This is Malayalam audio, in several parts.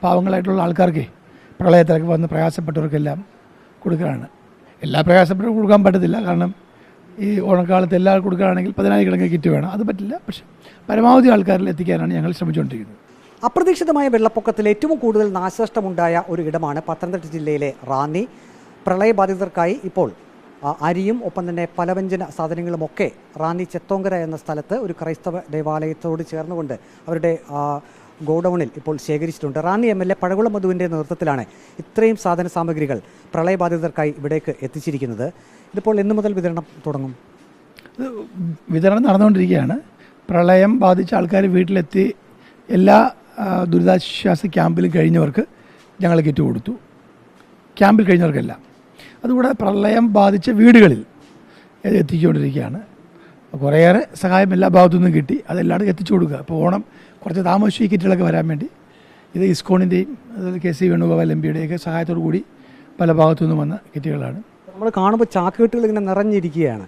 പാവങ്ങളായിട്ടുള്ള ആൾക്കാർക്ക് പ്രളയത്തിലൊക്കെ വന്ന് പ്രയാസപ്പെട്ടവർക്കെല്ലാം കൊടുക്കുകയാണ്. എല്ലാ പ്രയാസപ്പെട്ടവരും കൊടുക്കാൻ പറ്റത്തില്ല. കാരണം ഈ ഓണക്കാലത്ത് എല്ലാവർക്കും കൊടുക്കുകയാണെങ്കിൽ 10,000 കിറ്റ് വേണം. അത് പറ്റില്ല. പക്ഷേ പരമാവധി ആൾക്കാരിൽ എത്തിക്കാനാണ് ഞങ്ങൾ ശ്രമിച്ചുകൊണ്ടിരിക്കുന്നത്. അപ്രതീക്ഷിതമായ വെള്ളപ്പൊക്കത്തിൽ ഏറ്റവും കൂടുതൽ നാശനഷ്ടമുണ്ടായ ഒരു ഇടമാണ് പത്തനംതിട്ട ജില്ലയിലെ റാന്നി. പ്രളയബാധിതർക്കായി ഇപ്പോൾ അരിയും ഒപ്പം തന്നെ പലവ്യഞ്ജന സാധനങ്ങളുമൊക്കെ റാന്നി ചെത്തോങ്കര എന്ന സ്ഥലത്ത് ഒരു ക്രൈസ്തവ ദേവാലയത്തോട് ചേർന്നുകൊണ്ട് അവരുടെ ഗോഡൌണിൽ ഇപ്പോൾ ശേഖരിച്ചിട്ടുണ്ട്. റാന്നി MLA പഴകുളം മധുവിൻ്റെ നേതൃത്വത്തിലാണ് ഇത്രയും സാധന സാമഗ്രികൾ പ്രളയബാധിതർക്കായി ഇവിടേക്ക് എത്തിച്ചിരിക്കുന്നത്. ഇതിപ്പോൾ എന്നു മുതൽ വിതരണം തുടങ്ങും? വിതരണം നടന്നുകൊണ്ടിരിക്കുകയാണ്. പ്രളയം ബാധിച്ച ആൾക്കാർ വീട്ടിലെത്തി എല്ലാ ദുരിതാശ്വാസ ക്യാമ്പിലും കഴിഞ്ഞവർക്ക് ഞങ്ങൾ കിറ്റ് കൊടുത്തു. ക്യാമ്പിൽ കഴിഞ്ഞവർക്കെല്ലാം. അതുകൂടെ പ്രളയം ബാധിച്ച വീടുകളിൽ എത്തിച്ചുകൊണ്ടിരിക്കുകയാണ്. കുറേയേറെ സഹായം എല്ലാ ഭാഗത്തു നിന്നും കിട്ടി. അതെല്ലാവരും എത്തിച്ചു കൊടുക്കുക. ഇപ്പോൾ ഓണം കുറച്ച് താമസിച്ചു ഈ കിറ്റുകളൊക്കെ വരാൻ വേണ്ടി. ഇത് ഇസ്കോണിൻ്റെയും അതുപോലെ KC വേണുഗോപാൽ MPയുടെയൊക്കെ സഹായത്തോടു കൂടി പല ഭാഗത്തു നിന്നും വന്ന കിറ്റുകളാണ്. നമ്മൾ കാണുമ്പോൾ ചാക്കുകെട്ടുകൾ ഇങ്ങനെ നിറഞ്ഞിരിക്കുകയാണ്.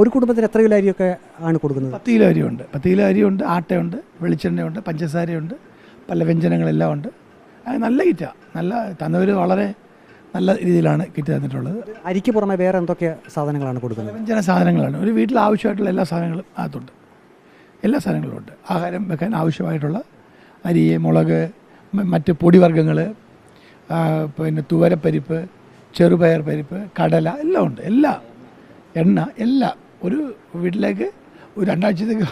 ഒരു കുടുംബത്തിന് എത്ര കിലോ അരിയൊക്കെ ആണ് കൊടുക്കുന്നത്? 10 കിലോ അരിയുണ്ട്. 10 കിലോ അരിയുണ്ട്, ആട്ടയുണ്ട്, വെളിച്ചെണ്ണയുണ്ട്, പഞ്ചസാരയുണ്ട്, പല വ്യഞ്ജനങ്ങളെല്ലാം ഉണ്ട്. അത് നല്ല കിറ്റാണ്. നല്ല തന്നവർ വളരെ നല്ല രീതിയിലാണ് കിറ്റ് തന്നിട്ടുള്ളത്. അരിക്ക് പുറമെ വേറെ എന്തൊക്കെ സാധനങ്ങളാണ് കൊടുക്കുന്നത്? വ്യഞ്ജന സാധനങ്ങളാണ്. ഒരു വീട്ടിൽ ആവശ്യമായിട്ടുള്ള എല്ലാ സാധനങ്ങളും അകത്തുണ്ട്. എല്ലാ സാധനങ്ങളും ഉണ്ട്. ആഹാരം വെക്കാൻ ആവശ്യമായിട്ടുള്ള അരി, മുളക്, മറ്റ് പൊടിവർഗ്ഗങ്ങൾ, പിന്നെ തുവരപ്പരിപ്പ്, ചെറുപയർ പരിപ്പ്, കടല എല്ലാം ഉണ്ട്. എല്ലാം, എണ്ണ എല്ലാം. ഒരു വീട്ടിലേക്ക് ഒരു 2 ആഴ്ചത്തേക്ക്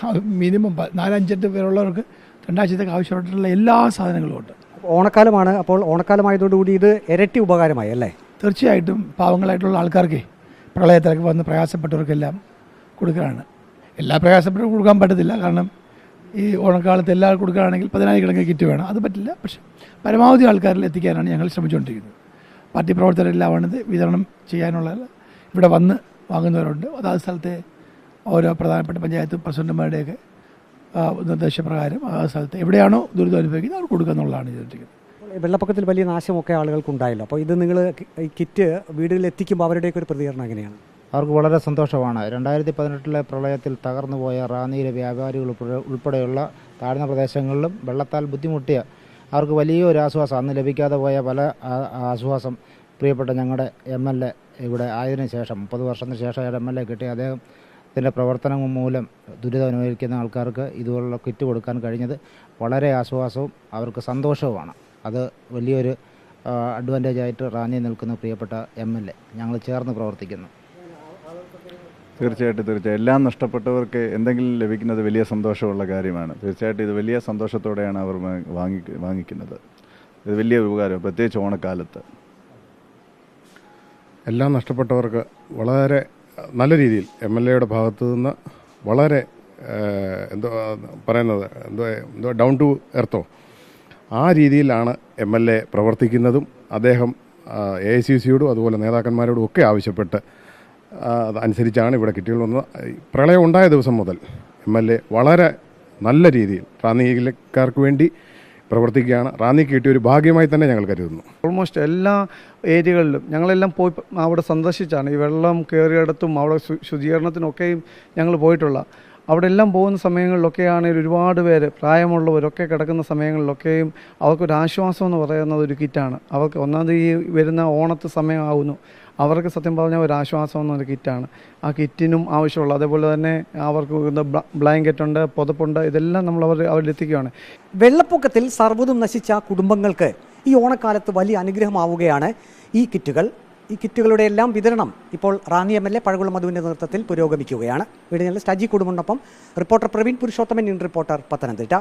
മിനിമം 4-5 പേരുള്ളവർക്ക് 2 ആഴ്ചത്തേക്ക് ആവശ്യമായിട്ടുള്ള എല്ലാ സാധനങ്ങളും ഉണ്ട്. ഓണക്കാലമാണ്. അപ്പോൾ ഓണക്കാലമായതോടുകൂടി ഇത് ഇരട്ടി ഉപകാരമായി അല്ലേ? തീർച്ചയായിട്ടും പാവങ്ങളായിട്ടുള്ള ആൾക്കാർക്ക് പ്രളയത്തിലൊക്കെ വന്ന് പ്രയാസപ്പെട്ടവർക്കെല്ലാം കൊടുക്കുകയാണ്. എല്ലാ പ്രയാസപ്പെട്ടവരും കൊടുക്കാൻ പറ്റത്തില്ല. കാരണം ഈ ഓണക്കാലത്ത് എല്ലാവർക്കും കൊടുക്കുകയാണെങ്കിൽ 10,000 കിറ്റ് വേണം. അത് പറ്റില്ല. പക്ഷേ പരമാവധി ആൾക്കാരിൽ എത്തിക്കാനാണ് ഞങ്ങൾ ശ്രമിച്ചുകൊണ്ടിരിക്കുന്നത്. പാർട്ടി പ്രവർത്തകരെല്ലാമാണ് ഇത് വിതരണം ചെയ്യാനുള്ള. ഇവിടെ വന്ന് വാങ്ങുന്നവരുണ്ട്. അതാത് സ്ഥലത്തെ ഓരോ പ്രധാനപ്പെട്ട പഞ്ചായത്ത് പ്രസിഡന്റുമാരുടെയൊക്കെ നിർദ്ദേശപ്രകാരം ആ സ്ഥലത്ത് എവിടെയാണോ ദുരിതം അനുഭവിക്കുന്നത് അവർ കൊടുക്കുക എന്നുള്ളതാണ് ചെയ്തിരിക്കുന്നത്. വെള്ളപ്പൊക്കത്തിൽ വലിയ നാശമൊക്കെ ആളുകൾക്കുണ്ടായല്ലോ. അപ്പോൾ ഇത് നിങ്ങൾ ഈ കിറ്റ് വീടുകളിൽ എത്തിക്കുമ്പോൾ അവരുടെയൊക്കെ ഒരു പ്രതികരണം എങ്ങനെയാണ്? അവർക്ക് വളരെ സന്തോഷമാണ്. 2018 പ്രളയത്തിൽ തകർന്നുപോയ റാന്നിയിലെ വ്യാപാരികൾ ഉൾപ്പെടെയുള്ള താഴ്ന്ന പ്രദേശങ്ങളിലും വെള്ളത്താൽ ബുദ്ധിമുട്ടിയ അവർക്ക് വലിയൊരു ആശ്വാസം, അന്ന് ലഭിക്കാതെ പോയ പല ആശ്വാസം പ്രിയപ്പെട്ട ഞങ്ങളുടെ MLA ഇവിടെ ആയതിനു ശേഷം 30 വർഷത്തിന് ശേഷം MLA കിട്ടി. അദ്ദേഹത്തിൻ്റെ പ്രവർത്തനം മൂലം ദുരിതം അനുഭവിക്കുന്ന ആൾക്കാർക്ക് ഇതുപോലുള്ള കിറ്റ് കൊടുക്കാൻ കഴിഞ്ഞത് വളരെ ആശ്വാസവും അവർക്ക് സന്തോഷവുമാണ്. അത് വലിയൊരു അഡ്വാൻറ്റേജായിട്ട് റാന്നി നിൽക്കുന്ന പ്രിയപ്പെട്ട MLA ഞങ്ങൾ ചേർന്ന് പ്രവർത്തിക്കുന്നു. തീർച്ചയായിട്ടും എല്ലാം നഷ്ടപ്പെട്ടവർക്ക് എന്തെങ്കിലും ലഭിക്കുന്നത് വലിയ സന്തോഷമുള്ള കാര്യമാണ്. തീർച്ചയായിട്ടും ഇത് വലിയ സന്തോഷത്തോടെയാണ് അവർ വാങ്ങിക്കുന്നത്. ഇത് വലിയ ഉപകാരം, പ്രത്യേകിച്ച് ഓണക്കാലത്ത്. എല്ലാം നഷ്ടപ്പെട്ടവർക്ക് വളരെ നല്ല രീതിയിൽ MLAയുടെ ഭാഗത്തു നിന്ന് വളരെ ഡൗൺ ടു എർത്തോ ആ രീതിയിലാണ് MLA പ്രവർത്തിക്കുന്നതും. അദ്ദേഹം AICCയോടും അതുപോലെ നേതാക്കന്മാരോടും ഒക്കെ ആവശ്യപ്പെട്ട് അതനുസരിച്ചാണ് ഇവിടെ കിറ്റുകൾ വന്നത്. പ്രളയം ഉണ്ടായ ദിവസം മുതൽ MLA വളരെ നല്ല രീതിയിൽ റാന്നിക്കാർക്ക് വേണ്ടി പ്രവർത്തിക്കുകയാണ്. റാന്നിക്ക് കിട്ടിയ ഒരു ഭാഗ്യമായി തന്നെ ഞങ്ങൾ കരുതുന്നു. ഓൾമോസ്റ്റ് എല്ലാ ഏരിയകളിലും ഞങ്ങളെല്ലാം പോയി അവിടെ സന്ദർശിച്ചാണ്. ഈ വെള്ളം കയറിയിടത്തും അവിടെ ശുചീകരണത്തിനൊക്കെയും ഞങ്ങൾ പോയിട്ടുള്ള. അവിടെ എല്ലാം പോകുന്ന സമയങ്ങളിലൊക്കെയാണെങ്കിൽ ഒരുപാട് പേര് പ്രായമുള്ളവരൊക്കെ കിടക്കുന്ന സമയങ്ങളിലൊക്കെയും അവർക്കൊരാശ്വാസം എന്ന് പറയുന്നത് ഒരു കിറ്റാണ്. അവർക്ക് ഒന്നാമത് ഈ വരുന്ന ഓണത്ത് സമയമാകുന്നു, അവർക്ക് സത്യം പറഞ്ഞാൽ ഒരു ആശ്വാസം എന്നൊരു കിറ്റാണ്. ആ കിറ്റിനും ആവശ്യമുള്ള, അതേപോലെ തന്നെ അവർക്ക് ബ്ലാങ്കറ്റ് ഉണ്ട്, പുതപ്പുണ്ട്, ഇതെല്ലാം നമ്മൾ അവരിലെത്തിക്കുകയാണ്. വെള്ളപ്പൊക്കത്തിൽ സർവ്വതും നശിച്ച കുടുംബങ്ങൾക്ക് ഈ ഓണക്കാലത്ത് വലിയ അനുഗ്രഹമാവുകയാണ് ഈ കിറ്റുകൾ. ഈ കിറ്റുകളുടെ എല്ലാം വിതരണം ഇപ്പോൾ റാന്നി MLA പഴകുളം മധുവിൻ്റെ നേതൃത്വത്തിൽ പുരോഗമിക്കുകയാണ്. വീഡിയോ ജേർണലിസ്റ്റ് അജി കുടുംബനൊപ്പം reporter Praveen Purushothaman, in reporter, Pathanamthitta.